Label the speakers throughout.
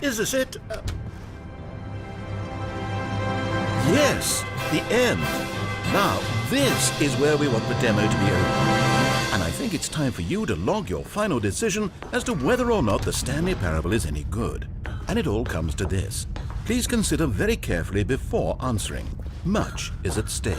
Speaker 1: Is this it? Yes, the end. Now, this is where we want the demo to be over. And I think it's time for you to log your final decision as to whether or not the Stanley Parable is any good. And it all comes to this. Please consider very carefully before answering. Much is at stake.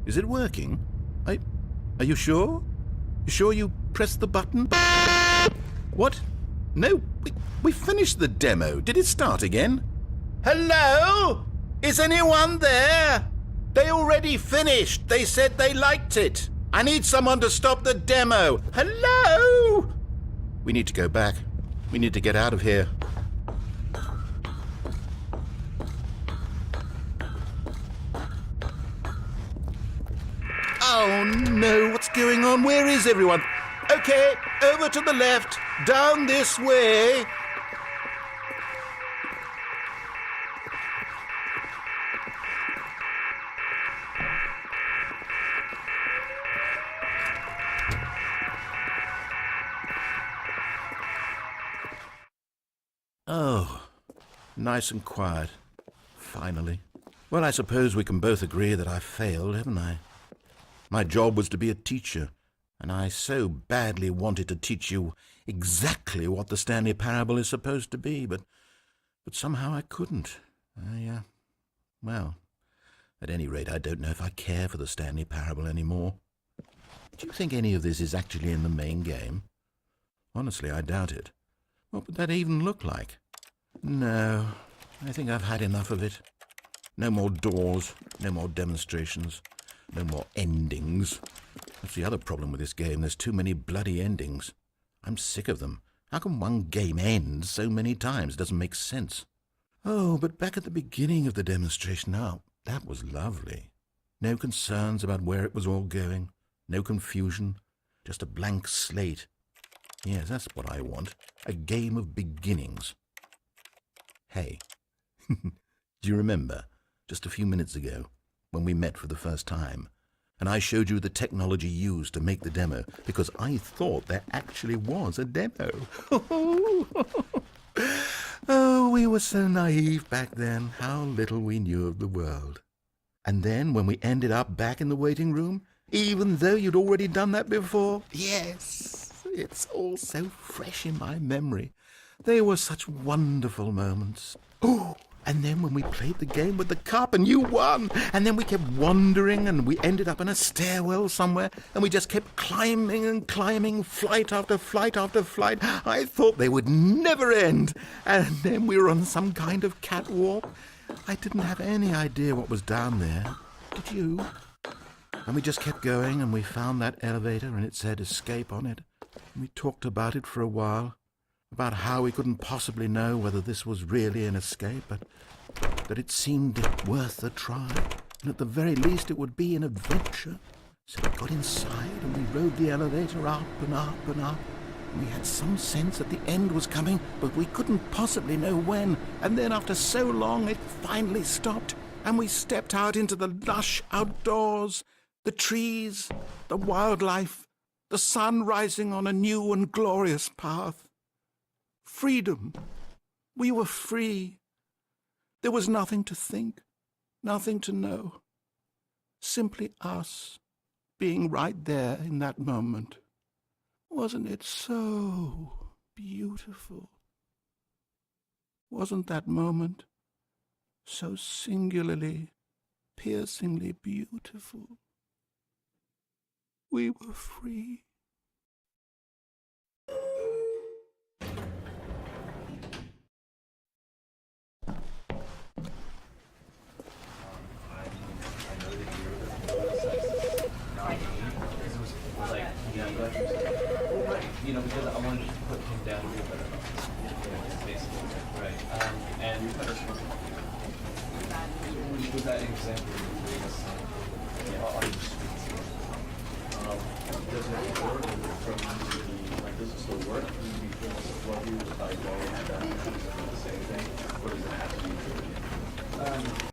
Speaker 1: Is it working? Are you sure? You sure you pressed the button? What? No, we finished the demo. Did it start again? Hello? Is anyone there? They already finished. They said they liked it. I need someone to stop the demo. Hello? We need to go back. We need to get out of here. Oh no, what's going on? Where is everyone? Okay, over to the left, down this way. Oh, nice and quiet. Finally. Well, I suppose we can both agree that I failed, haven't I? My job was to be a teacher, and I so badly wanted to teach you exactly what the Stanley Parable is supposed to be, but somehow I couldn't. Well, at any rate, I don't know if I care for the Stanley Parable anymore. Do you think any of this is actually in the main game? Honestly, I doubt it. What would that even look like? No, I think I've had enough of it. No more doors, no more demonstrations. No more endings. That's the other problem with this game. There's too many bloody endings. I'm sick of them. How can one game end so many times? It doesn't make sense. Oh, but back at the beginning of the demonstration, now, that was lovely. No concerns about where it was all going. No confusion. Just a blank slate. Yes, that's what I want. A game of beginnings. Hey, do you remember, just a few minutes ago, when we met for the first time, and I showed you the technology used to make the demo, because I thought there actually was a demo. Oh, we were so naive back then, how little we knew of the world. And then, when we ended up back in the waiting room, even though you'd already done that before, yes, it's all so fresh in my memory. They were such wonderful moments. Oh! And then when we played the game with the cup and you won, and then we kept wandering and we ended up in a stairwell somewhere and we just kept climbing and climbing, flight after flight after flight. I thought they would never end. And then we were on some kind of catwalk. I didn't have any idea what was down there. Did you? And we just kept going and we found that elevator and it said escape on it. And we talked about it for a while. About how we couldn't possibly know whether this was really an escape, but that it seemed worth a try, and at the very least it would be an adventure. So we got inside and we rode the elevator up and up and up. And we had some sense that the end was coming, but we couldn't possibly know when. And then after so long it finally stopped, and we stepped out into the lush outdoors, the trees, the wildlife, the sun rising on a new and glorious path. Freedom. We were free. There was nothing to think, nothing to know. Simply us being right there in that moment. Wasn't it so beautiful? Wasn't that moment so singularly, piercingly beautiful? We were free.
Speaker 2: Because I wanted to put him down a little bit, basically, right? And we put us with that example, on the streets. time